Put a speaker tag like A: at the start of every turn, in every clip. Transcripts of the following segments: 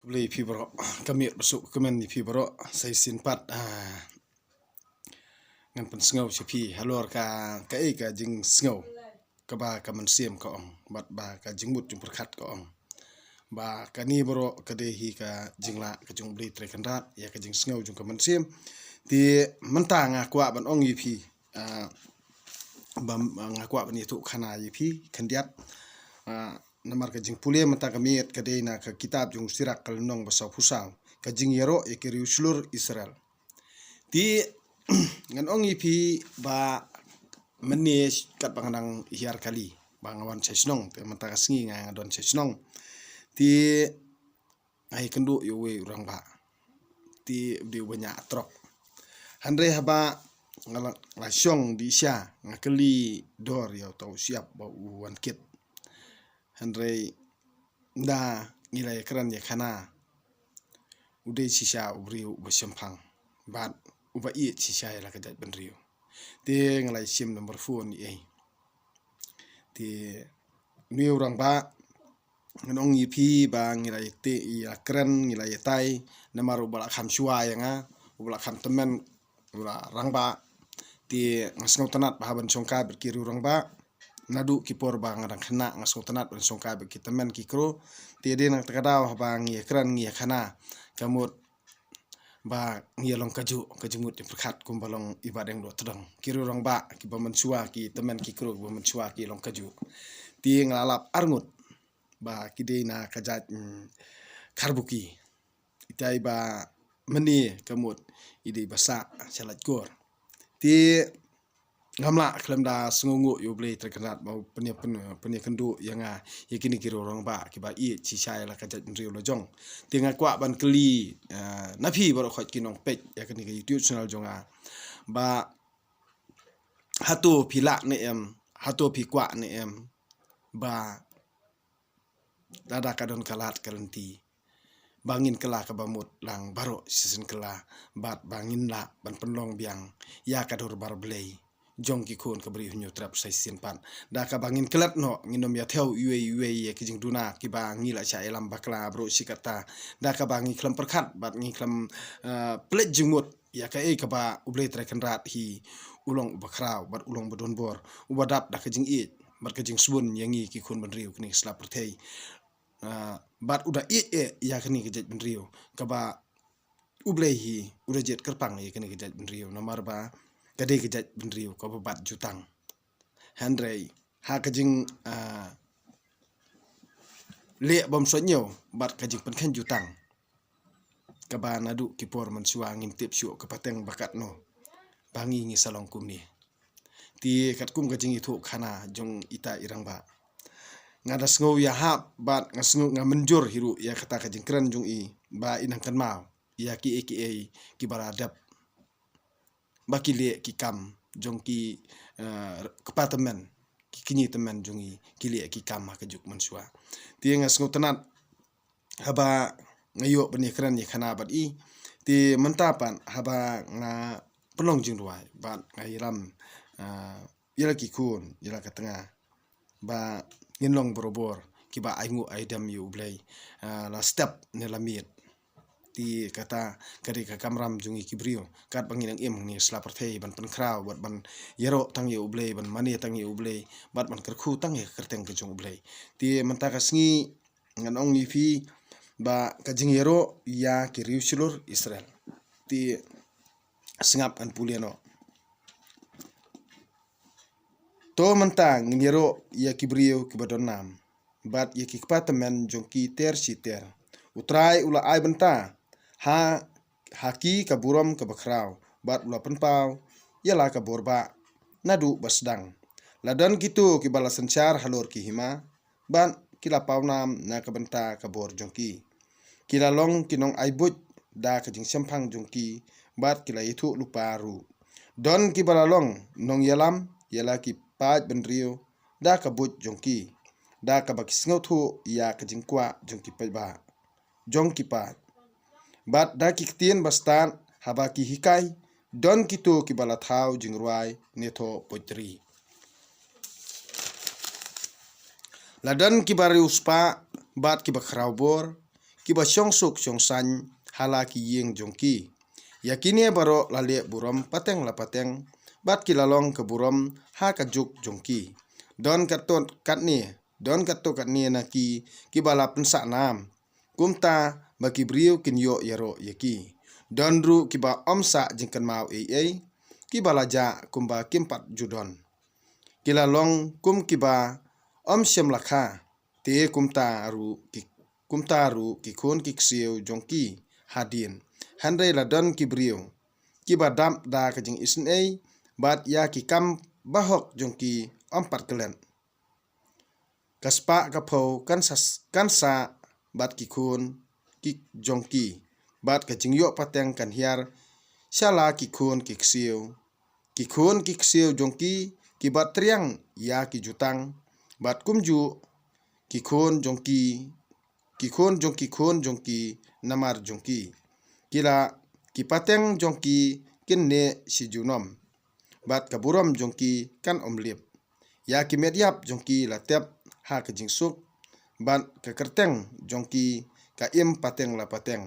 A: beli fibro kami besuk kemen di fibro saya simpat ngan pen sengau sipi halor ka jing sengau ka ba ka man siam ka ong bat ba ka jingmut jung perkat ka ong ba ka ni bro ka de hi ka jingla ka jung beli tre kandat ya ka jing sengau jung ka man siam ti mentang kwa ban ong yipi ba ngakwa ban itu khana yipi kandiat namar ka jing pule mata ka miet ka deina ka kitab jung sirak kal nong basau pusau ka jing yero ya kiri usulur Israel ti ngan ong ipi ba menis kat banganang hiar kali bangawan sesnong te mata ka singi nga don sesnong ti ai kendu yo we urang ba ti di banyak trok handre haba ngala lasyong di sya ngakeli dor ya tau siap ba wan kit handre da ngilai keran ya kana ude sisa ubriu besyempang bat uba i sisa ya lakajat benriu te ngalai sim nomor phone ni te ni orang ba nong ipi ba ngilai te ya keren ngilai tai namaru bala kham shua ya nga bala kham temen bala rangba te ngasngau tanat bahaban songka berkiru rangba nadu kipor ba ngadang khana ngasngau tanat ban songka be temen kikro te de nang takadaw ba ngi kran ngi khana kamut ba ngi long kajumut di perkhat kumbalong ibadeng do tedang kiru rang ba ki ba mensua ki temen kikro ba mensua ki long kaju ti ngalap arngut ba kidena kajat karbuki itai ba meni kamut ide basa salat gor ti ngamla klem da sungungu yo blei terkenat mau penia kendu yang yakini kiro orang ba kiba i cisai la kajat rio lojong tinga kwa ban keli napi baru khot kinong pek yakini ke YouTube channel jonga ba hatu pilak ne em hatu pikwa ne em ba dada kadon kalat kalenti bangin kela ka bamut lang baro season kela bat bangin la ban penlong biang ya kadur bar blei jong ki khon ka bri hunyo trap sai simpan da ka bangin kelat no nginom ya theu yue ya ki jing duna ki ba ngila cha elam bakla bro sikata da ka bangi klam perkhat bat ngi klam plet jingmut ya ka ka ba uble tra kan rat hi ulong bakraw bat ulong bodon bor ubadap da ka jing i bat ka jing subun yangi ki khon ban riu kni slap perthei bat uda ya kni ke jet ban riu ka ba uble hi uda jet kerpang ya kni ke jet ban riu nomar ba kade kejat benriu ko bat jutang handrei ha kajing le bom sonyo bat kajing penkan jutang kaba nadu kipor mensua ngin tip syu kapateng bakat no bangi ngi salong kumni ti kat kum kajing itu khana jong ita irang ba ngada sngo ya hap bat ngasngo ngamenjur hiru ya kata kajing keren jong i ba inang kan mau ya ki ki baradap bakile ki kam jong ki kepatemen ki kinyi temen jongi kile ki kam ka juk mensua ti ngas ngotenat haba ngayo bani kran ni khana bat i ti mentapan haba nga pelong jing ruai bat ngairam yela ki kun yela ka tengah ba nginlong borobor ki ba aingu aidam yu blai la step ne lamit ti kata kari ka kamram jungi kibrio kat banginang im ni slaperthei ban penkraw bat ban yero tang ye ublei ban mani tang ye ublei bat ban kerkhu tang ye kerteng ke jung ublei ti mentaka sngi ngan ong ifi ba kajing yero ya kiriu sulur Israel ti sengap an puliano to mentang yero ya kibrio kibadonam bat ye kikpatemen jongki ter siter utrai ula ai benta haki ka burom ka bakraw bat ula penpau yala ka borba nadu basdang ladan gitu ki bala sencar halor ki hima ban kila paunam na ka benta ka bor jongki kila long kinong aibut da ka jing sempang jongki bat kila itu luparu don ki bala long nong yalam yala ki paj benrio da ka but jongki da ka bakisngo thu ya ka jing kwa jongki pajba jongki pat bat da ki ktien bastan haba ki hikai don kitu ki bala thau jingruai neto potri ladan ki bari uspa bat ki bakraw bor kiba syong suk syong san hala ki yeng jongki yakini baro lale buram pateng la pateng bat kilalong ke buram ha kajuk jongki don katot katni don kato katni na ki bala pensa nam kumta baki brio kin yo yaro yaki don ru kiba omsa jingkan mau ki bala ja kumba kimpat judon kilalong kum kiba om shem lakha te kumta ru ki khon ki ksiu jongki hadin handai la don ki brio kiba dam da ka jing isn bat ya ki kam bahok jongki ompat kelen kaspa kapau kansa bat ki khon ki jongki bat ka jing yo pateng kan hiar shala ki khon ki ksiu jongki ki bat triang ya ki jutang bat kumju ki khon jongki namar jongki kila ki pateng jongki kinne si junom bat kaburam jongki kan omlip ya ki medyap jongki latep ha ka jingsuk bat ka kerteng jongki ka im pateng la pateng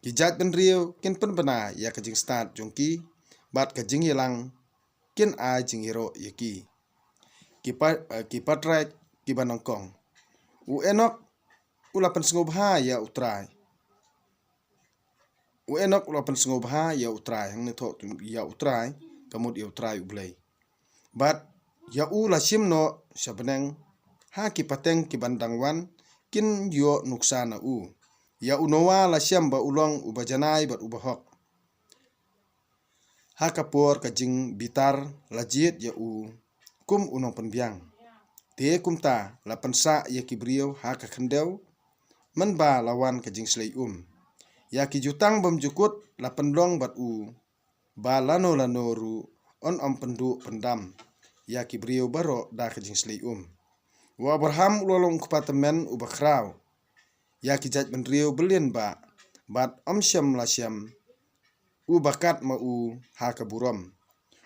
A: ki jat ben riu kin pen bena ya ka jing start jongki bat ka jing hilang kin a jing hero yaki ki patrai ki banongkong u enok ulapan sengobha ya utrai hang ne tho ya utrai kamut ya utrai ublei bat ya u la simno sabeneng ha ki pateng ki bandangwan kin yo nuksana u ya unowa la siam ba ulong ubajanai bat ubahok ha kapor ka jing bitar lajit ya u kum unong penbiang te kumta la pensa ya ki brio ha ka khendeu man ba lawan ka jing slei ya ki jutang bam jukut la pendong bat u ba lano ru on om pendu pendam ya ki brio baro da ka jing slei wa Abraham ulolong kupatemen ubakrau ya ki jat ben rio belien ba bat om syam la syam u bakat ma u ha ka buram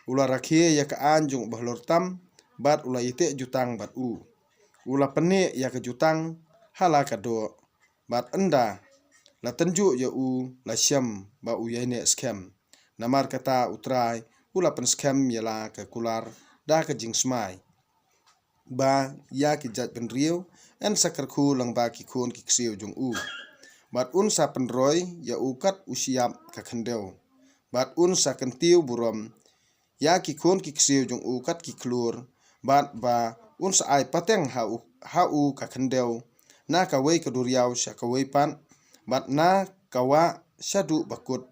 A: ula rakhe ya ka anjung bahlor tam bat ula ite jutang bat u ula pene ya ka jutang hala ka do bat enda la tenju ya u la syam ba u yene scam namar kata utrai ula pen scam yala ka kular da ka jing smai ba ya ki jat ben rio en sakar khu lang ba ki khon ki ksiu jong u bat un sa pen roy ya u kat usiap ka khendeu bat un sa kentiu buram ya ki khon ki ksiu jong u kat ki klur bat ba un sa ai pateng ha u ka khendeu na ka wei ka duriau sha ka wei pan bat na kawa shadu bakut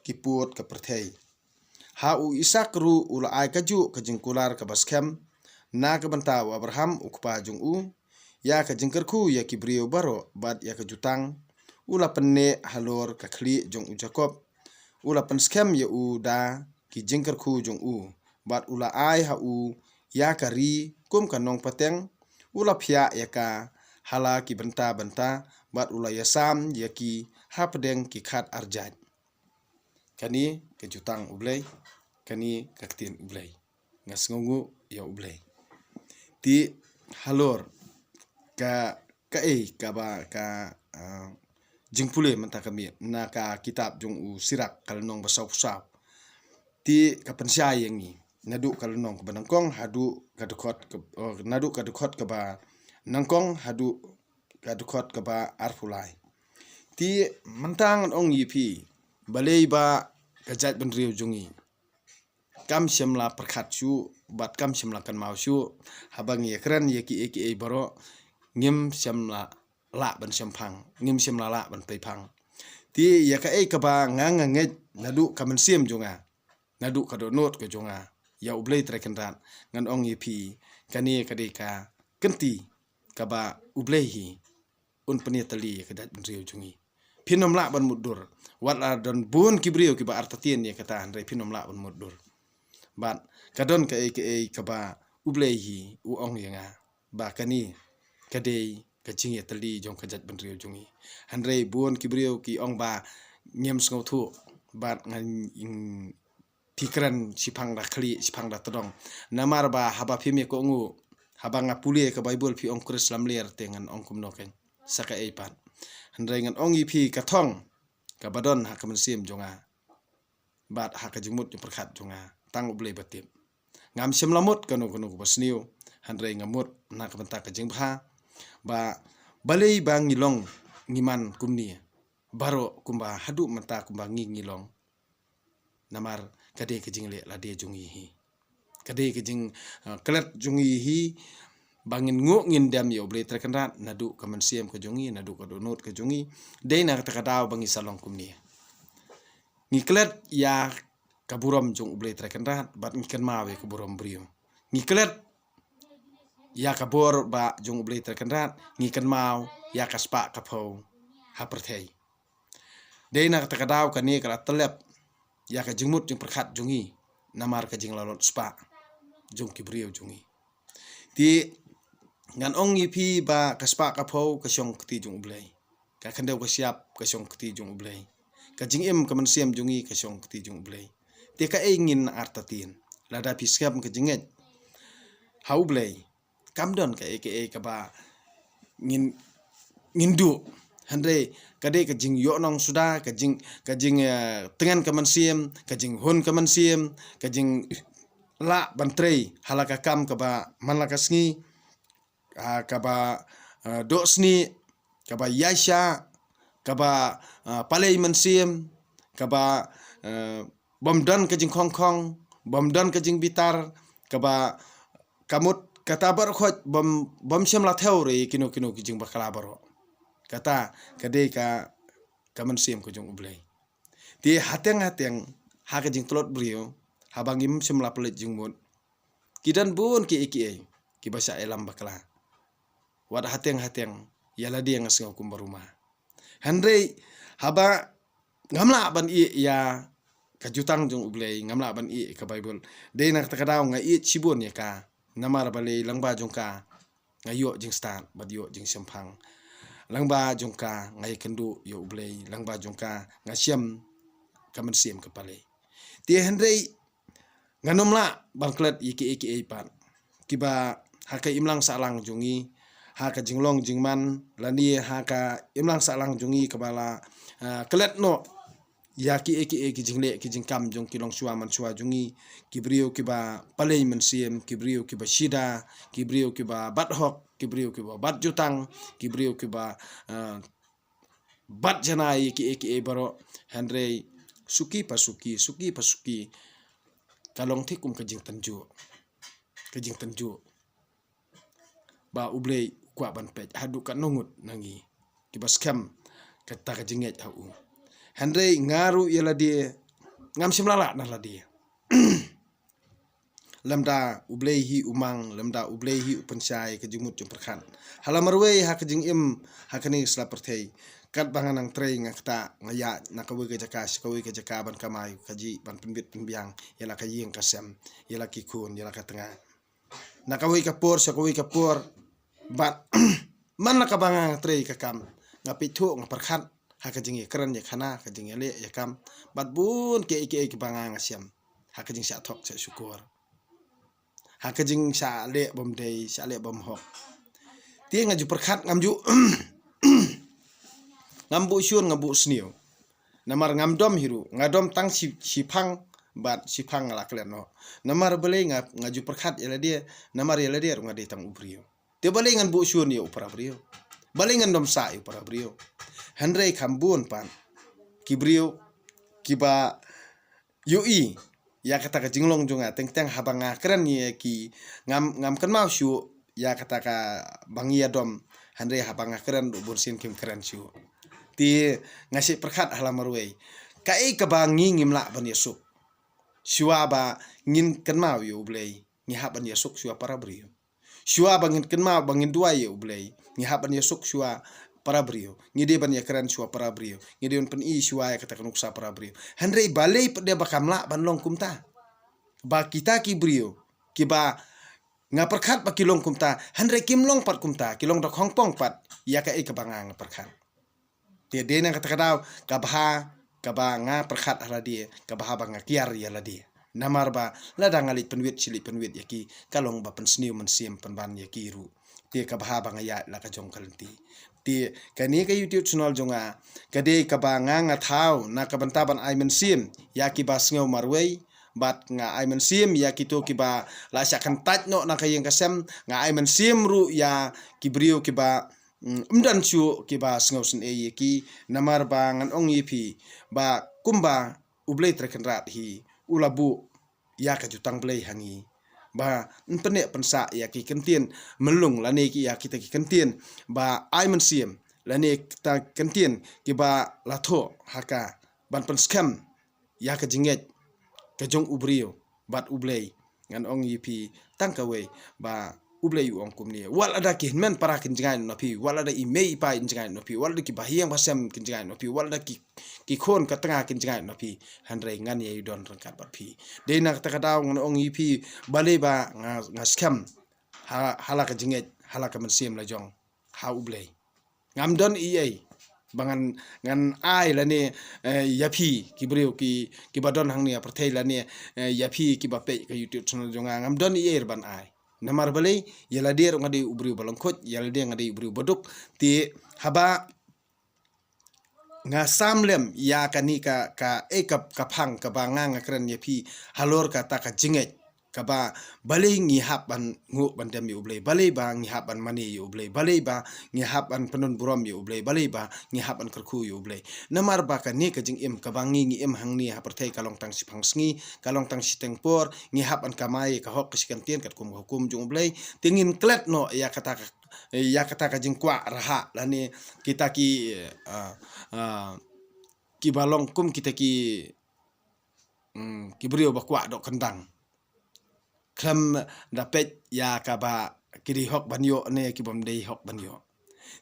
A: kiput ka perthei ha u isak ru ula ai kaju ka jingkular ka baskem na ka banta wa Abraham ukpa jung u ya ka jingkerku ya ki brio baro bat ya ka jutang ula penne halor ka khli jong u Jacob ula pen skem ya u da ki jingkerku jong u bat ula ai ha u ya ka ri kum ka nong pateng ula phya ya ka hala ki banta bat ula yasam ya ki hapdeng ki khat arjat kani ke jutang ublei kani kaktin ublei ngas ngongu ya ublei ti halor ka jingpule menta kami na ka kitab jong u sirak kalnong basau sap ti kapensya yengi nadu kalnong ke banangkong hadu kadukot ke ba nangkong hadu kadukot ke ba arfulai ti mentang ong yipi balei ba kajat benriu jungi kam semla perkhat su bat kam semla kan mau su habang ye kran ye ki baro ngim semla la ban sempang ngim semla la ban peipang ti ya ka ka ba nganganget nadu kamen sim junga nadu kadonot ke junga ya ublei trekendan ngan ong yipi kani kadeka kenti ka ba ublei hi un peniatali kadat benriu jungi pinom la ban mudur wat la don bun kibrio ki ba artatien ye kata andre pinom la ban mudur bat kadon ka ba ublei hi u ong yenga ba kani kadei ka jinge tali jong kajat benriu jungi andre bun kibrio ki ong ba ngem sngo thu bat ngan pikran sipang da khli sipang da todong namar ba haba phime ko ngu haba nga pulie ka bible phi ong kris lam ler tengan ong kumno ken saka eipan handrai ngan ong ipi katong kabadon ha kamansim jonga bat ha kajimut jung perkhat jonga tang ublei batip ngam sim lamut kanu basniu handrai ngamut na kabanta kajing bha ba balei bang ngilong ngiman kumni baro kumba hadu menta kumba ngilong namar kade kajing le lade jungi hi kade kajing kelet jungi hi bangin nguk ngin dam yo ble terkenrat nadu kamansiam ke jungi nadu ka donut ke jungi de na kata kadau bangi salong kumni ngiklet ya kaburom jung ble terkenrat bat ngikan mawe kaburom brio ngiklet ya kabor ba jung ble terkenrat ngikan mau ya kaspa kapau haperthei de na kata kadau kani kala telep ya ka jingmut jung perkhat jungi namar ka jing lalot spa jung kibrio jungi ti ngan ong ipi ba kaspa kapau kasyong kti jung ublei ka kandau ka siap kasyong kti jung ublei ka jing im kamansiam jungi kasyong kti jung ublei ti ka ingin artatin lada piskam ka jinget hau ublei kamdon ka ka ba ngindu handai kade ka jing yo nong suda ka jing tengan kamansiam ka jing hun kamansiam ka jing la bantrei halaka kam ka ba manlakasngi kaba dosni kaba yasha kaba palei mansim kaba bomdan kajing khong bomdan kajing bitar kaba kamut kata bar khot bom sem la theore kino kijing bakala baro kata kade ka kamansim kujung ublei ti hateng ha kajing tlot brio habangim sem la pelet jingmut kidan bun ki basa elam bakala wad hateng yala dia ngasau kumbar rumah handrei haba ngamla ban i ya kajutang jung ublei ngamla ban i ka bible de nak takadau nga i chibun ya ka namar balei langba jung ka ngayo jing start badio jing sempang langba jung ka ngai kendu yo ublei langba jung ka ngasiam kamansiam kepalei ti handrei nganomla bangklet iki pan kiba haka imlang salang jungi haka jinglong jingman lani haka imlang salang jungi kabala kelet no ya ki jingle ki jingkam jung kilong suwa man suwa jungi kibrio kiba palei mensiam kibrio kiba shida kibrio kiba bathok kibrio kiba bat jutang kibrio kiba bat janai ki baro handrei suki pasuki kalong thikum kajing tanju ba ublei kwa ban pej hadu kan nungut nangi kibas kam kata kajinget hau handrei ngaru yala dia ngam simlala na la dia lamda ublei hi umang lamda ublei hi upensai kajimut jum perkhan halamarwe ha kajing im ha kani slaperthei kat banganang trei ngakta ngaya nakawe ke jaka ban kamai kaji ban penbit penbiang yala kaying kasem yala kikun yala katengah nakawe kapur sakawe kapur bat man nakabangang trei kakam ngapitu ngaperkhat ha kajing keren ya khana kajing le ya kam bat bun ke bangang asiam ha kajing sa thok sa syukur ha kajing sa le bom dei sa le bom hok ti ngaju perkhat ngamju ngambu syun ngambu sniu namar ngamdom hiru ngadom tang sipang bat sipang la kleno namar bele ngaju perkhat yala dia namar yala dia ngade tang ubrio te bale ngan bu syun ya upara brio bale ngan dom sa ya upara brio handrei khambun pan kibrio kiba yui ya kata ka jinglong junga teng habanga keren ye ki ngam kan mau syu ya kata ka bangia dom handrei habanga keren bun sin kim keren syu ti ngasi perkhat halamarwei kai ka bangi ngimla ban yesuk syua ba ngin kan mau yu blei ngi haban yesuk syua para brio syua bangin kan mau bangin dua yu blei ngi haban yesuk syua para brio ngide ban ya keren syua para brio ngide on pen i syua ya kata kanuksa para brio handrei balei de bakamla ban long kumta ba kita ki brio ki ba ngaperkhat ba kilong kumta handrei kimlong pat kumta kilong dok hongpong pat ya ka e kabangang perkhat dia dena kata kadau kabha kaba nga perkhat hala dia kabha ba ngakiar ya la dia namar ba ladang alik penwit yaki kalong ba pensniu mensiam penban yaki ru dia kabha ba ngaya la ka jong kalenti ti kani ka YouTube channel jonga kade ka ba nga thau na ka bantaban ai men sim ya ki ba sngo marwei bat nga ai men sim ya ki to ki ba la sya kan tat no na ka yeng kasem nga ai men sim ru ya ki brio ki ba umdan chu ki ba sngo sin e ki namar ba ngan ong yipi ba kumba ublei trekan rat hi ulabu ya ka jutang blei hangi ba pene pensa ya ki kentien melung lane ki ya kita ki kentien ba ai men sim lane kita kentien ki ba latho haka ban pen scam ya ka jinget ka jong ubrio bat ublei ngan ong yipi tangkawe ba ublei ong kumni wal ada ki men para kin jingai no pi wal ada imei pa jingai no pi wal ada ki bahiang basam kin jingai no pi wal ada ki khon ka tanga kin jingai no pi handre ngan ye don rangkat bat pi de nak ta kadaw ngan ong yipi bale ba nga scam hala ka jinget hala ka mensim la jong ha ublei ngam don ie bangan ngan ai la ne yapi ki brio ki badon hang ni aperthai la ne yapi ki bape ka YouTube channel jonga ngam don ie ban ai namar balai yala der ngadi ubri balangkot yala der ngadi ubri boduk ti haba nga samlem ya kani ka ka phang ka banga ngakran yapi halor ka ta ka jinget ka ba balai ngi hapan ngu bandam yu ublei balai ba ngi hapan mani yu ublei balai ba ngi hapan penun buram yu ublei balai ba ngi hapan kerku yu ublei namar ba ka ni ka jing im ka bangi ngi im hang ni haperthai kalong tang sipang sngi kalong tang siteng por ngi hapan kamai ka hok kesikantian kat kum hukum jung ublei tingin klet no ya kata ka jing kwa raha lani kita ki balong kum kita ki brio ba kwa dok kendang klam dapet ya kaba kiri hok banyo ne ki bom dei hok banyo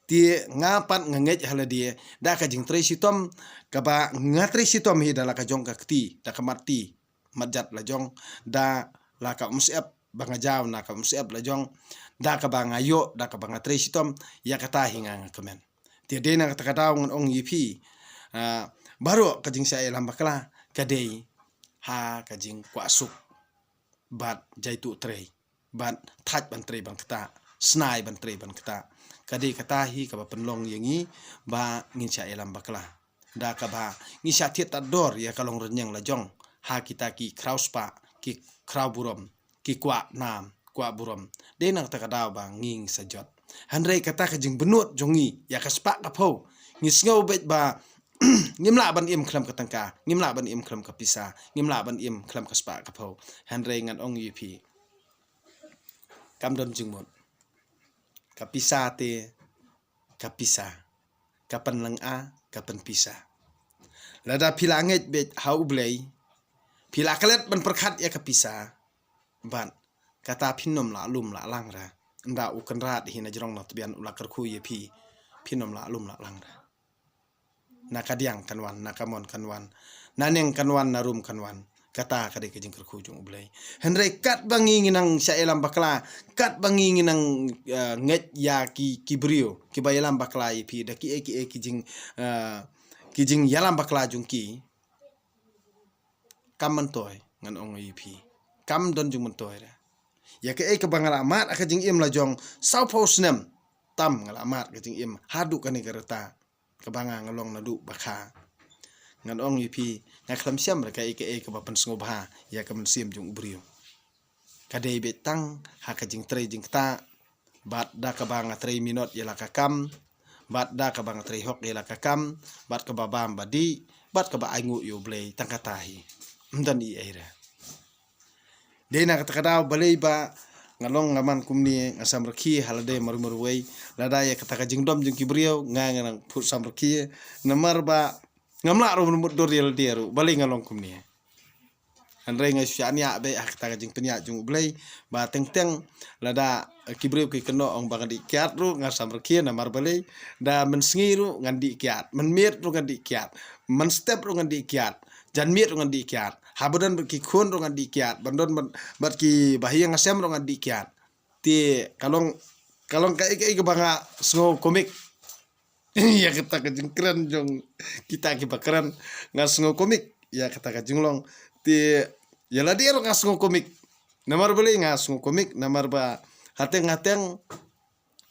A: ti ngapan nganget hala dia da ka jing tre sitom kaba ngatre sitom hi dala ka jong ka kti da ka mati majat la jong da la ka umsiap banga jaw na ka umsiap la jong da ka banga yo da ka banga tre sitom ya kata hinga kemen ti de na ka daw ngon ong yipi baru ka jing sa elam bakla ka dei ha ka jing kwasuk bat jaitu trei bat thaj ban trei ban kata snai ban trei ban kata kade kata hi ka penlong yengi ba ngin cha elam bakla da ka ba ngi sha thiet dor ya kalong renyang la jong ha kita ki kraus pa ki krau burom ki kwa nam kwa burom de nang ta kada ba nging sajot handrei kata ka jing benut jongi ya ka spa ka pho ngi sngo bet ba ngimla ban im klam katangka ngimla ban im klam kapisa ngimla ban im klam kaspa kapau handrei ngan ong yipi kam don jingmot kapisa te kapisa kapan lang a kapan pisa lada pilanget bet hau blei pila kalet ban perkhat ya kapisa ban kata pinom la lum la langra nda u kanrat hina jrong not bian ulakar khu yipi pinom la lum la langra nakadiang kanwan nakamon kanwan naneng kanwan narum kanwan kata kade kejing kerkujung ublei henry kat bangi nginang sya elam bakla kat bangi nginang nget ya ki brio ki bayelam bakla ipi da ki kijing yalam bakla jungki kam mentoy ngan ong ipi kam don jung mentoy ya ke bangala mat akajing im la jong sau posnem tam ngala mat kejing im hadu kani kereta kabanga ngalong nadu bakha ngan ong yipi ngaklam siam mereka ke bapan sngobha ya kamen sim jung ubrio kadai betang hakajing tre jing ta bat da kabanga 3 minut yala kakam bat da kabanga 3 hok yala kakam bat kababam badi bat kaba aingu yo blei tangkatahi mdan i era dena katakadaw balay ba ngalong ngaman kumni ngasam raki halade maru-maruway lada ya kataka jingdom jing kibriyo nga nang put sam raki namar ba ngamla ro mut dor yel deru balay ngalong kumni andre ngai syania be kataka jing penya jung blay ba teng-teng lada kibriyo ki keno ong bangadi kiat ru ngasam raki namar balay da mensngi ru ngandi kiat menmir ru ngandi kiat men step ru ngandi kiat janmir ru ngandi kiat habudan ki khun ro ngadi kiat bandon bat ki bahiyang asem ro ngadi kiat ti kalong kai banga sngo komik ya kata ka jengkran jong kita ki bakran ngasngo komik ya kata ka jenglong ti yala dia ro ngasngo komik namar beli ngasngo komik namar ba hateng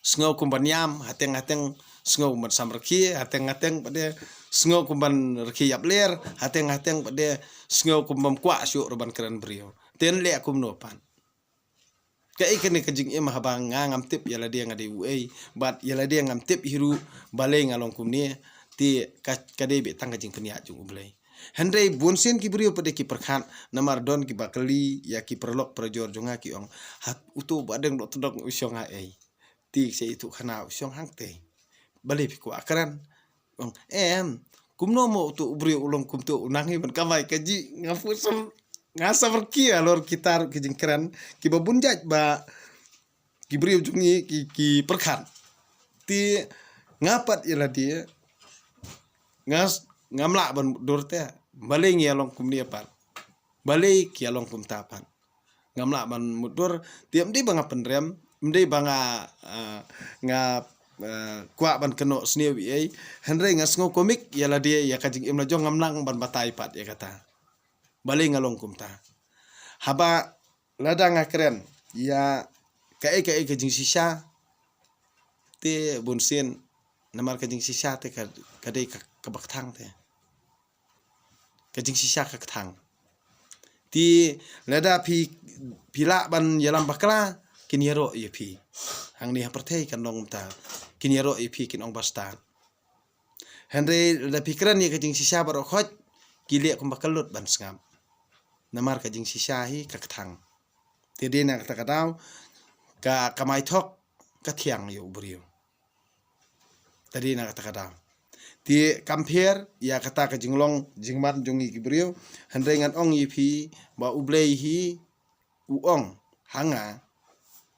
A: sngo kumbanyam hateng sengau man sam reki hateng pada sengau kumban reki yap ler hateng pada sengau kumbam kwa syuk roban keran brio ten le akum no pan kai kene kajing im habang ngam tip yala dia ngade uai bat yala dia ngam tip hiru balai ngalong kumni ti kade be tang kajing penia jung ublai Hendrai bonsen ki brio pada ki perkhan namar don ki bakali ya ki perlok perjor jonga ki ong hat utu badeng dok tedok usyong ha ei ti se itu khana usyong hang te bali pi ku akaran ong kumno mo tu brio ulong kum tu unangi ban kamai kaji ngafusam ngasa berki alor kitar ki jingkran ki babunjaj ba ki brio jungi ki perkhan ti ngapat ila dia ngamla ban dorte balai ngialong kum dia pat balai kialong kum tapan ngamla ban mudur tiam di banga penrem mdei banga kwa ban keno snew ai henry ngasngo komik yala dia ya kajing imla jong ngamlang ban batai pat ya kata balai ngalong kum ta haba ladang akren ya kai kajing sisa te bonsen namar kajing sisa te kadai kabak thang te kajing sisa ka thang ti lada pila ban yalam bakla kin yaro ye pi hang ni haperthei kan long ta kin yaro ye pi kin ong bastan henry la pikran ye kajing sisa baro khoj kile kum bakalut ban sngam namar kajing sisa hi ka thang ti de na kata kadau ka kamai thok ka thiang yo brio tadi na kata kadau ti compare ya kata ka jinglong jingman jungi kibrio handai ngan ong yipi ba ublei hi uong hanga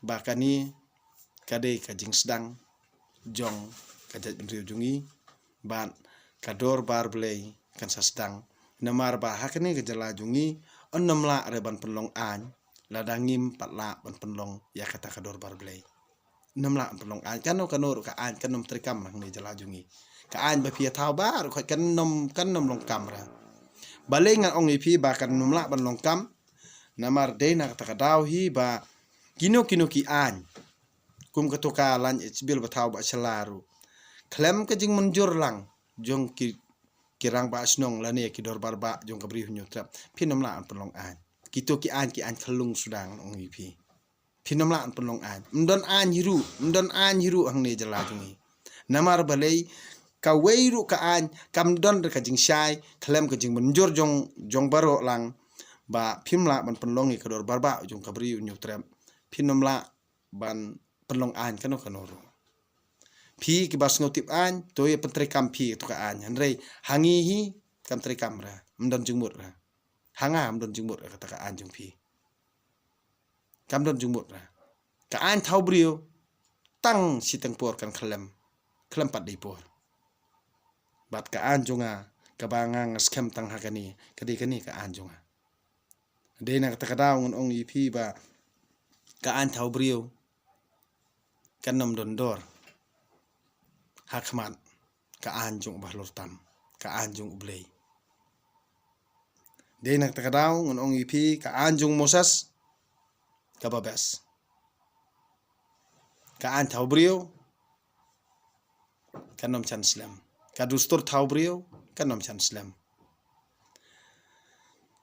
A: bakani kade ka jing sedang jong kajat brio jungi ban kador bar blei kan sedang namar ba hakani ka jala jungi onnom la reban penlong an ladangim patla ban penlong ya kata kador bar blei namla penlong an kanor ka an kanom trikam ni jala jungi ka an ba pia thau bar khoi kan nom long kamra balai ngan ong ipi ba kan nom la ban long kam namar de na ta kadau hi ba kino ki an kum ka to ka lan bil ba thau ba selaru klem ka jing menjur lang jong kirang ba snong la ne ki dor bar ba jong ka bri hunyu trap pin nom la an long an kito ki an khalung sudang ong ipi pin nom la an long an mdon an hiru hang ne jala jungi namar balai ka weiru ka an kam don ka jing shai klem ka jing menjur jong baro lang ba phimla ban penlongi ka dor barba jong kabri unyu trem phinomla ban penlong an kano kanoro phi ki bas ngotip an to ye pentre kam phi to ka an hanrei hangi hi kam tre kamra mdon jingmut ra hanga mdon jingmut ka ta ka an jong phi kam don jingmut ra ka an thau brio tang siteng por kan klem pat dei por bat ka an jonga ka bangang scam tang hakani kadi ka an jonga de na ta kada ong ipi ba ka an thau brio kan nom don dor hakman ka an jong ba lor tam ka an jong ublei de na ta kada ong ipi ka an jong mosas ka babes ka an thau brio kan nom chan slam kadustur thau brio kanom chan slam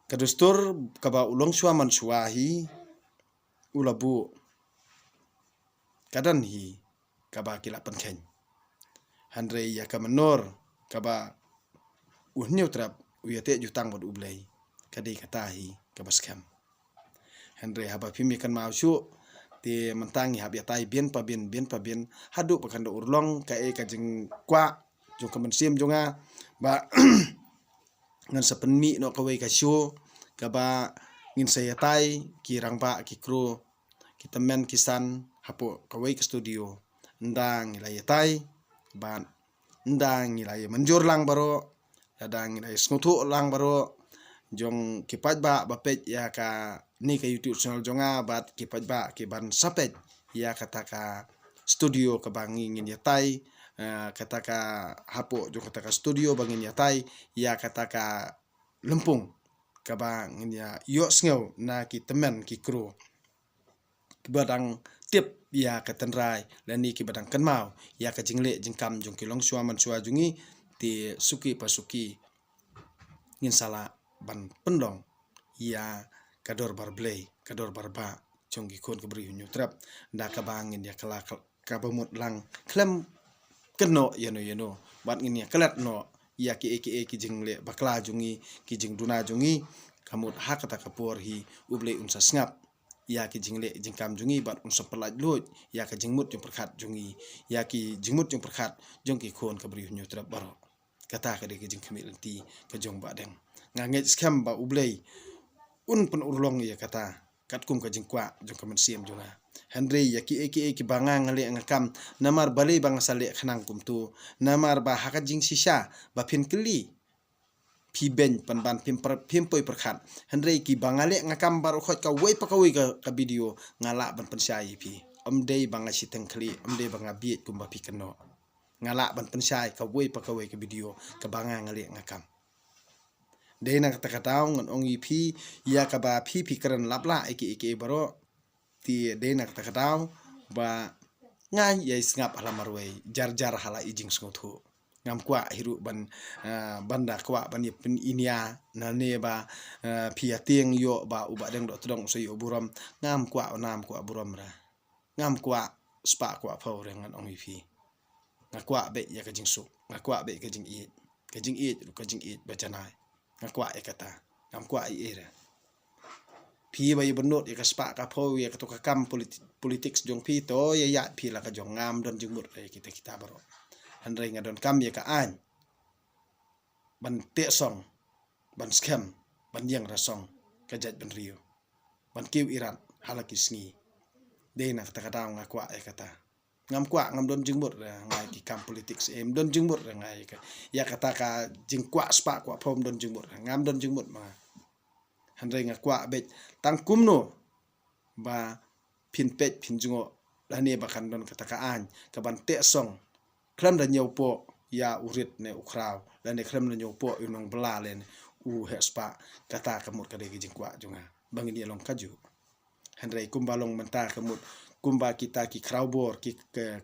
A: kadustur kaba ulong shua man shua hi ulabu kadan hi kaba kila penken handre ya kamenor kaba uhnyu trap uyate jutang bod ublei kadi kata hi kaba skam handre haba pimi kan maushu ti mentangi habia tai bien pa bien hadu pakando urlong ka kajing kwa jong kamen sim jonga ba ngan sapenmi no kawai ka show ka ba ngin saya tai ki rangba ki kru kita men kisan hapo kawai ke studio ndang ilai tai ban ndang ilai menjur lang baro dadang ilai snutu lang baro jong kipat ba bapet ya ka ni ka YouTube channel jonga bat kipat ba ki ban sapet ya kata ka studio ka bangin ya tai kata ka hapo jo kata ka studio bangin ya tai ya kata ka lempung kabang ya yo sngau na ki temen ki kru kibadang tip ya ka tenrai lani ki badang kan mau ya ka jingle jingkam jong ki long shua man shua jungi ti suki pasuki ngin sala ban pendong ya kador barblay kador barba jong ki kon kabri hunyu trap da ka bangin ya kala ka bamut lang klem keno yano bat ngin ya kelat no ya ki jingle bakla jungi ki jing duna jungi kamut hakata kapur hi uble unsa snap ya ki jingle jingkam jungi bat unsa pelaj lut ya ka jingmut jong perkhat jungi ya ki jingmut jong perkhat jong ki kon kabri hunyu trap baro kata ka de ki jing khamil ti ka jong ba deng nganget scam ba ublei un pen urlong ya kata kat kum ka jingkwa jong ka mensiam jonga Henry ya ki bangang ngale ngakam namar bale bang sale khanang kum tu namar ba hakat jing sisa ba pin keli pi ben pan ban pim poi perkhat Henry ki bangale ngakam bar khot ka wei pakawi ka video ngala ban pensai pi amdei bang si tengkli amdei bang biet kum ba pi keno ngala ban pensai ka wei pakawi ka video ka bangang ngale ngakam Dena kata ngon ong ip ya ka ba pi keran lapla iki baro ti dena kata ba ngai ya ngap hala marwei jar hala ijing sngotu ngam kwa hiru banda kwa ban pin inia na ne ba pi atieng yo ba uba deng do tudong so yo buram ngam kwa buram ra ngam kwa spa kwa phau rengan ong ip ngakwa be ya ka jing su ngakwa be ka jing i ba janai ngakwa kata ngakwa era pi ba benot ya ka spa ka pho ya ka to ka kam politics jong pi to ya pi la ka jong ngam don jing mut kita baro handrai ngadon kam ya ka an ban te song ban scam ban yang rasong ka jat ban rio ban kiu iran halaki sngi de na kata ngakwa kata ngam kwa ngam don jingmur ngai ki kam politics don jingmur ngai ka ya kata ka jingkwa spa kwa phom don jingmur ngam don jingmur ma handrai ngakwa bet tangkum no ba pin pet pin jungo lani bakan don kata ka an ka ban te song kram da nyau po ya urit ne ukraw lani kram da nyau po unong bela len he spa kata kamut ka de jingkwa junga bangin ya long kaju handrai kumbalong menta kamut kumba kita ki crowbor ki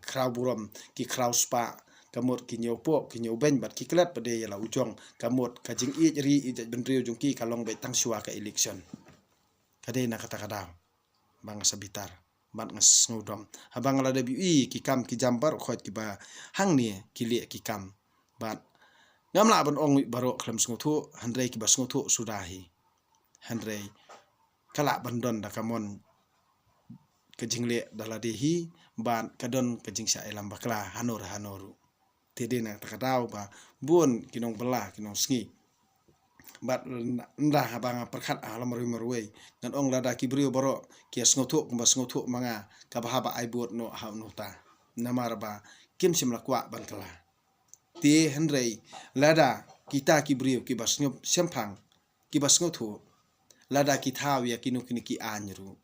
A: crowburam ki crow spa kamut ki nyopo ki nyoben bat ki klat pade ya la ujong kamut ka jing i ri benrio jung ki kalong be tang shua ka election kade na kata kadam bang sabitar bat ngas ngodom habang la debi ki kam ki jambar khot ki ba hang ni ki le ki kam bat ngamla ban ong baro khlam sngotu handrai ki basngotu sudahi handrai kala bandon da kamon kejingle dala dehi ban kadon kejing sa elam bakla hanoru tede na takadau ba bun kinong bela kinong sngi bat nda habanga perkhat alam marwei ngan ong lada kibrio baro ki sngotu kumba sngotu manga kabahaba aibut no haunuta namar ba kim simla kwa ban kala ti henrei lada kita kibrio ki basngop sempang ki basngotu lada ki thaw ya kinu kini ki anru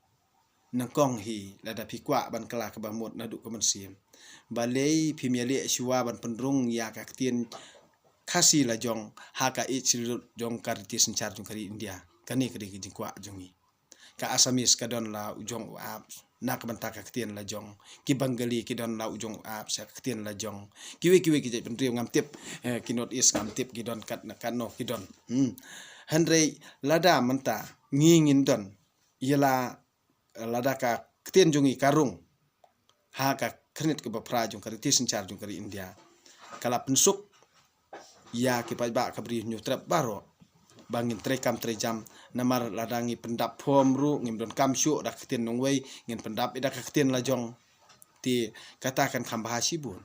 A: nangkong hi lada pikwa ban kala ka bamut na du ka mansim balei pimiale shua ban pendrung ya ka tien khasi la jong haka jong karti sencar jong kari India kani kedi jingkwa jongi ka asamis ka don la ujong ap nak ban ta ka tien la jong ki bangali ki don la ujong ap sa ka tien la jong kiwi ki je pendri ngam tip ki not is ngam tip ki don kat na kano ki don handrei lada menta ngingin don yela lada ka ketien jungi karung ha ka krenit ke bapra jung kari tisin char jung kari India kala pensuk ya ki ba kabri nyu trap baro bangin trekam trejam namar ladangi pendap phom ru ngim don kam syu dak ketien nongwei ngin pendap ida ka ketien la jong ti katakan kham bahasi bun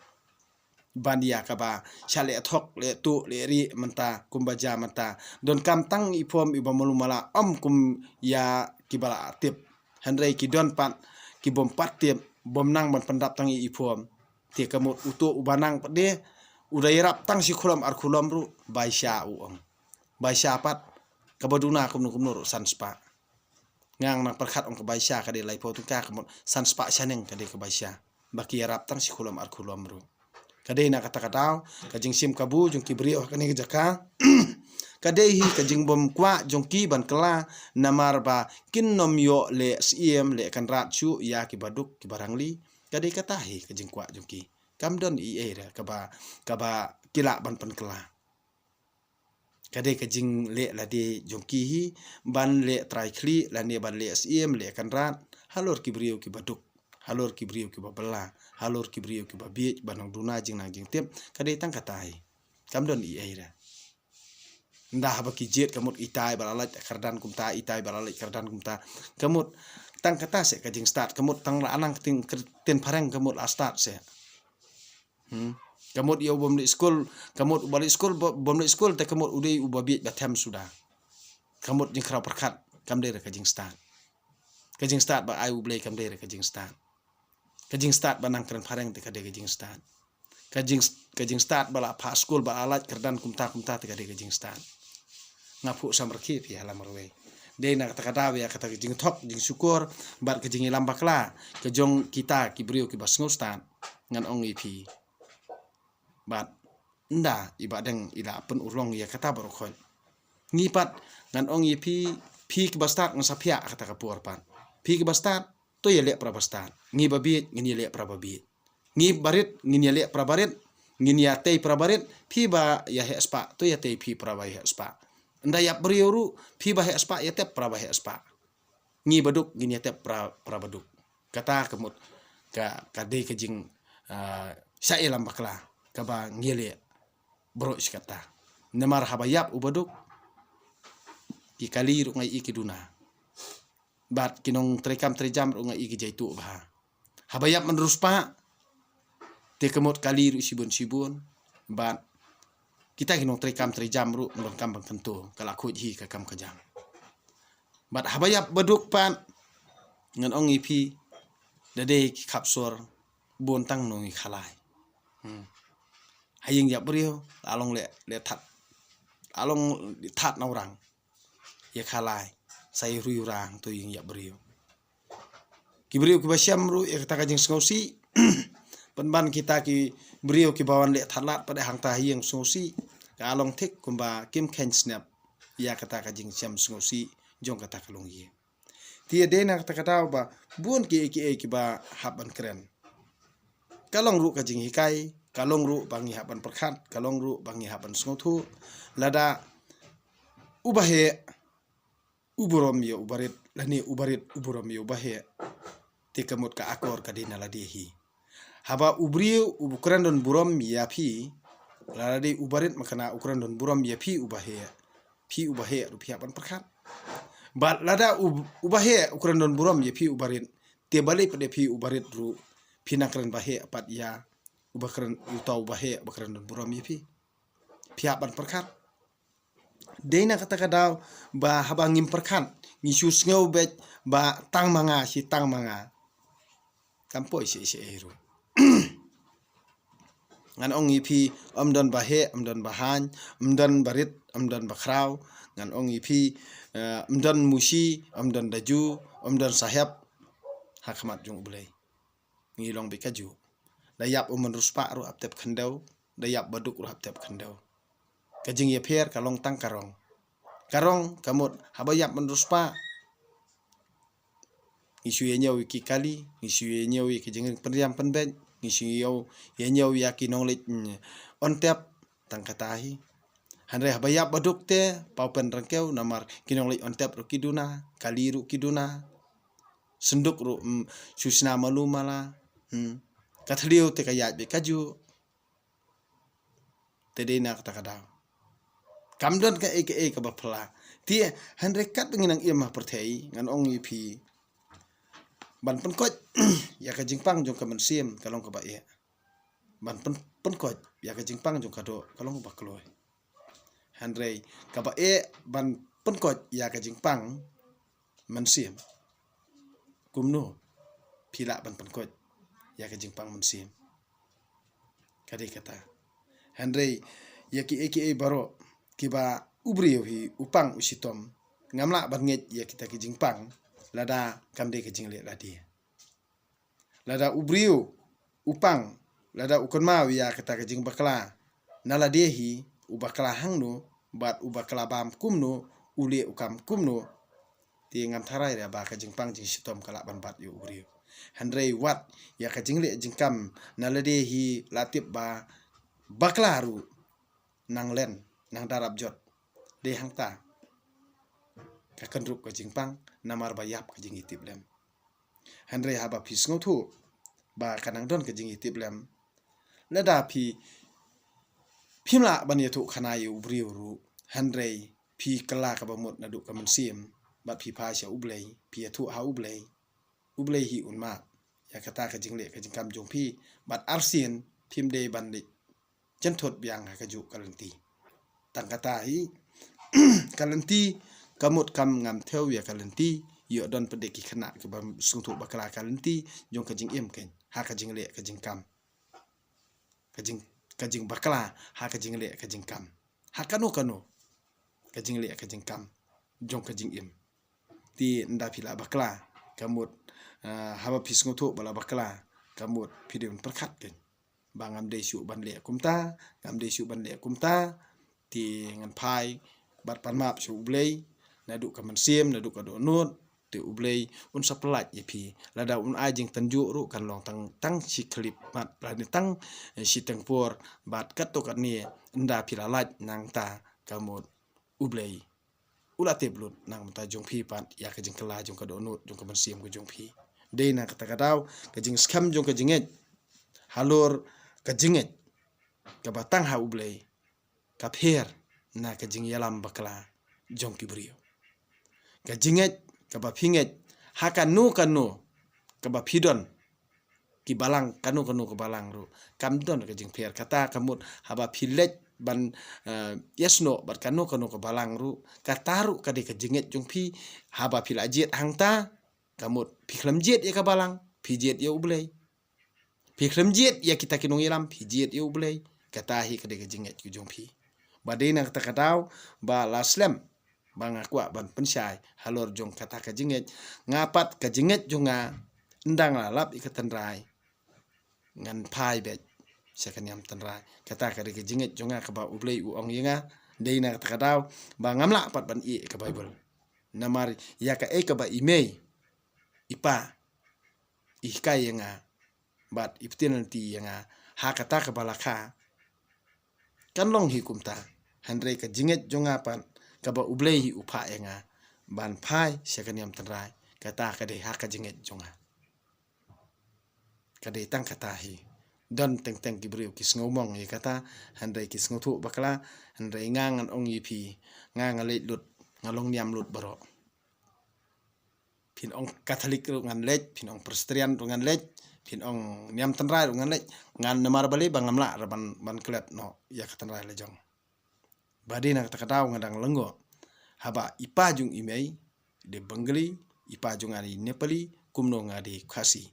A: bandia ka ba chale thok le tu le ri menta kumbaja menta don kam tang i phom i bamalumala kum ya kibala tip handrai ki don pat ki bom pat tiep bom nang ban pendap tangi ipom ti kamut utu ubanang pade udai rap tang si khulam ar khulam ru baisha uong baisha pat kabaduna kumnu sanspa ngang nang perkhat ong ka baisha ka de lai po tungka kamut sanspa saneng ka de ka baisha baki rap tang si khulam ar khulam ru kade na kata ka jing sim kabu jung ki brio ka ni jaka kadehi ka jingbom kwa jongki ban kala namar ba kin nom yo le siem le kan rat chu ya ki baduk ki barangli kade katahi ka jingkwa jongki kamdon I era kaba kila ban pan kala kade ka jing le la de jongki hi ban le trai kli la ne ban le siem le kan rat halor ki brio ki baduk halor ki brio ki babala halor ki brio ki babi banang duna jing nang jing tep kade tang katai kamdon I era ndah haba ki jet kamut itai balalat kardan kumta itai balalat kardan kumta kamut tang kata se ka jing start kamut tang anang tin parang kamut a start se kamut yo bom di school kamut balik school bom di school te kamut udai ubabi batem sudah kamut jing kra perkat kamde ka jing start ba ai ublei kamde ka jing start banang kran parang te ka de ka jing start ka jing start bala pa school ba alat kardan kumta te ka de ka jing start ngapu samrki pi halam marwe de na kata kata ya kata jing thok jing syukur bar ke jing lambakla ke jong kita ki brio ki basngo stan ngan ong ipi bat nda ibadeng ila pen urlong ya kata barokon ngipat ngan ong ipi pi ki bastat ngasapia kata kapur pan pi ki bastat to ya le prabastat ngi babi ngi le prababi ngi barit ngi le prabarit ngi ya tei prabarit pi ba ya he spa to ya tei pi prabai he spa nda yap beriuru pi bah aspa ya tep pra bah aspa ngi baduk gini ya tep pra baduk kata kemut ka de ke jing sa elam bakla ka ba ngile bro kata nemar habayap ubaduk ki kali ru ngai ikiduna bat kinong trekam trejam ru ngai ikijaitu bah habayap menerus pa te kemut kali ru sibun bat kita kinong trekam trejam ru ndon kambang tentu kala kuji ka kam kajang bat habayap baduk pan ngan ong ipi dade kapsor bontang nongi khalai haying ya brio along le that na orang ya khalai sai ruyurang to ying ya brio ki brio ki basyam ru ya kata kajing skosi ban kita ki brio ki bawan le thatlat pada hang ta hiang sosi kalong thik kumba kim khen snap ya kata ka jing siam sosi jong kata kalong ye tia de na kata ba buon ki ba haban kren kalong ru ka jing hikai kalong ru bangi haban perkhat kalong ru bangi haban snothu lada ubahe uburom ye ubarit lani ubarit uburom ye ubahe tikamut ka akor ka dina ladihi haba ubrio ukuran don burom ya pi lalade ubarit makana ukuran don burom ya pi ubahe rupiah pan perkat bat lada ubahe ukuran don burom ya pi ubarit te balik pada pi ubarit ru pinakran bahe apat ya ubakran utau bahe bakran don burom ya pi pan perkat deina kata kadau ba haba ngim perkat ngisus ngau bet ba tang manga kampoi si eru ngan ong ipi amdan bahe amdan bahan amdan barit amdan bakrau ngan ong ipi amdan musi amdan daju amdan sahab hakmat jung bulai ngilong bikaju dayap uman ruspa ru aptep khandau dayap baduk ru aptep khandau kajing ye pher kalong tang karong kamut habayap man ruspa isu ye nyawi ki kali isu ye nyawi ki jing pendiam penben isu ye nyawi ya ki nong lit on tap tang katahi hanre habayap baduk te pau pen rangkeu namar kinong lit on tap ru kiduna kali ru kiduna senduk ru susna malumala kathliu te kayat be kaju tedena kata kadau kamdon ka ka bapla ti hanre kat nginang imah perthei ngan ong ipi ban penkot ya ka jingpang jong kamen sim kalong ka bae ban penkot ya ka jingpang jong kado kalong ba kloi hanre ka bae ban penkot ya ka jingpang men sim kumno pila ban penkot ya ka jingpang men sim kade kata hanre ya ki baro kiba ubrio hi upang usitom ngamla ban nget ya kita ki jingpang lada kamde ke jingle lada ubrio upang lada ukon ma ya kata ke jing bakla nala dehi ubakla hangno bat uba kelabam kumno ule ukam kumno ti ngam tharai ra ba ka jingpang jing sitom kala ban bat yu uri handrei wat ya ka jingle jingkam nalade hi latip ba baklaru nang len nang darab jot de hangta ka kendrup ka jingpang namar ba yap ka jing itip lem handrei haba pis ngotu ba kanang don ka jing itip lem lada pi phimla ban yetu khana yu uri uru handrei pi kala ka bamut na du ka mensim bat pi pa sha ublei pi yetu ha ublei hi unma ya kata ka jingle ka jingkam jong pi bat arsin phim de bandit chen thot biang ka ju kalanti tang kata hi kalanti kamut kam ngam theo ya kalanti yo don pede ki khana ke bam sungtu bakala kalanti jong ka jing em ken ha ka jingle ka jingkam ka jing bakala ha ka jingle ka jingkam ha kanu ka jingle ka jingkam jong ka jing em ti nda pila bakala kamut haba pis ngotu bala bakala kamut pidun perkhat ken bangam de su ban le kumta ngam de su ban le kumta ti ngan phai bat pan map su ublei na du ka mansiem na du ka do nut ti ublei un saplat ye pi lada un ajing tanju ru kan long tang si klip mat la ni tang si tengpor bat kat to kan ni nda pila laj nang ta kamut ublei ulate blut nang mata jong pi pat ya ka jing kala jong ka do nut jong ka mansiem ko jong pi de na kata kadaw ka jing skam jong ka jinget halor ka jinget ka batang ha ublei ka pher na ka jing yalam bakla jong ki brio ka jinget ka ba phinget ha kanu ka ba phidon ki balang kanu ka balang ru kam don ka jing pher kata kamut ha ba philet ban yesno bat kanu ka balang ru ka taru ka de ka jinget jong phi ha ba phila jet hangta kamut phiklam jet ya ka balang phijet ya ublei phiklam jet ya kita kinong yalam phijet ya ublei kata hi ka de ka jinget ki jong phi badena kata kadaw ba laslem bang akwa ban pensyai halor jong kata ka jinget ngapat ka jinget jonga ndang lalap ikatan rai ngan phai bet sakanyam tan rai kata ka de ka jinget jonga ka ba ublei u ong yenga deina kata kadaw ba ngamla pat ban i ka bible namar ya ka e ka ba imei ipa ihkai yenga bat iptinanti yenga ha kata ka balakha kan long hi kumta handrei ka jinget jonga pan ka ba ublei hi upha enga ban phai sakaniam tanrai kata ka de ha ka jinget jonga ka de tang kata hi don teng ki brio ki ngomong ye kata handrei ki ngothu bakla handrei ngangan ong yi phi ngang le lut ngalong niam lut baro phin ong catholic ru ngan lech phin ong presbyterian ru ngan lech phin ong niam tanrai ru ngan lech ngan namar bali bangamla ban klet no ya katanrai le jong badina kata kadaw ngadang lengo haba ipa jung imei de bengali ipa jung ari nepali kumno ngadi khasi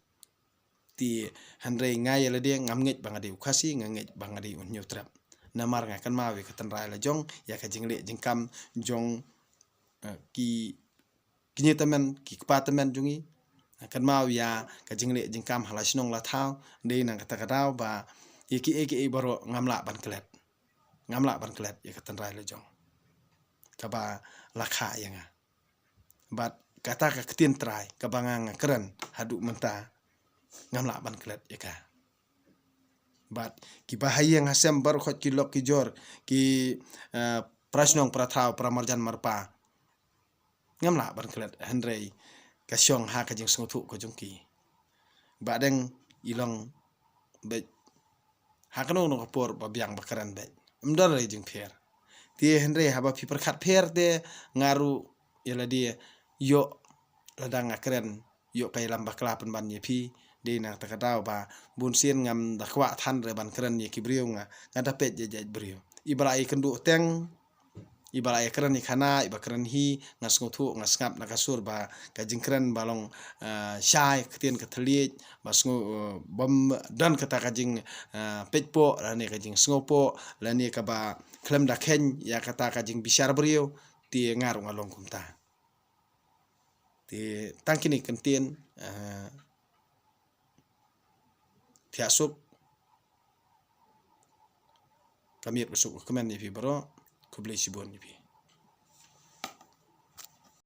A: ti handrei ngai le de ngamnget bangadi khasi nganget bangadi unyutrap namar ngakan mawe katanrai le jong ya ka jingle jingkam jong ki kinyetamen ki kpatamen jungi kan mau ya ka jingle jingkam halasnong la thau de nang kata kadaw ba eki baro ngamla ban klet ya katan rai le jong ka ba lakha yanga bat kata ka ketin trai ka bangang keren hadu menta ngamla ban klet ya ka bat ki bahaya ngasem bar khot ki lok ki jor ki prasnong prathau pramarjan marpa ngamla ban klet handrei ka syong ha ka jing sngothu ko jongki badeng ilong be hakano no por ba biang bakaran be mdar re jing pher ti handrei haba phi perkhat pher te ngaru yala dia yo ladang akren yo kai lam bakla pen ban ye phi de na ta kadaw ba bun sien ngam da kwa than re ban kren ye kibriu nga ngada pet je brio ibra i kendu teng ibara ekran ikhana ibakran hi ngas ngothu ngas ngap nakasur ba ka jingkran balong syai ketien kathli basngo bom dan kata kajing pejpo lani kajing sngopo lani ka ba klem da khen ya kata kajing bisyar brio ti ngar ngalong kumta ti tangkini kentien tiasuk kami besuk kemen ni bro kublai sibon ni pi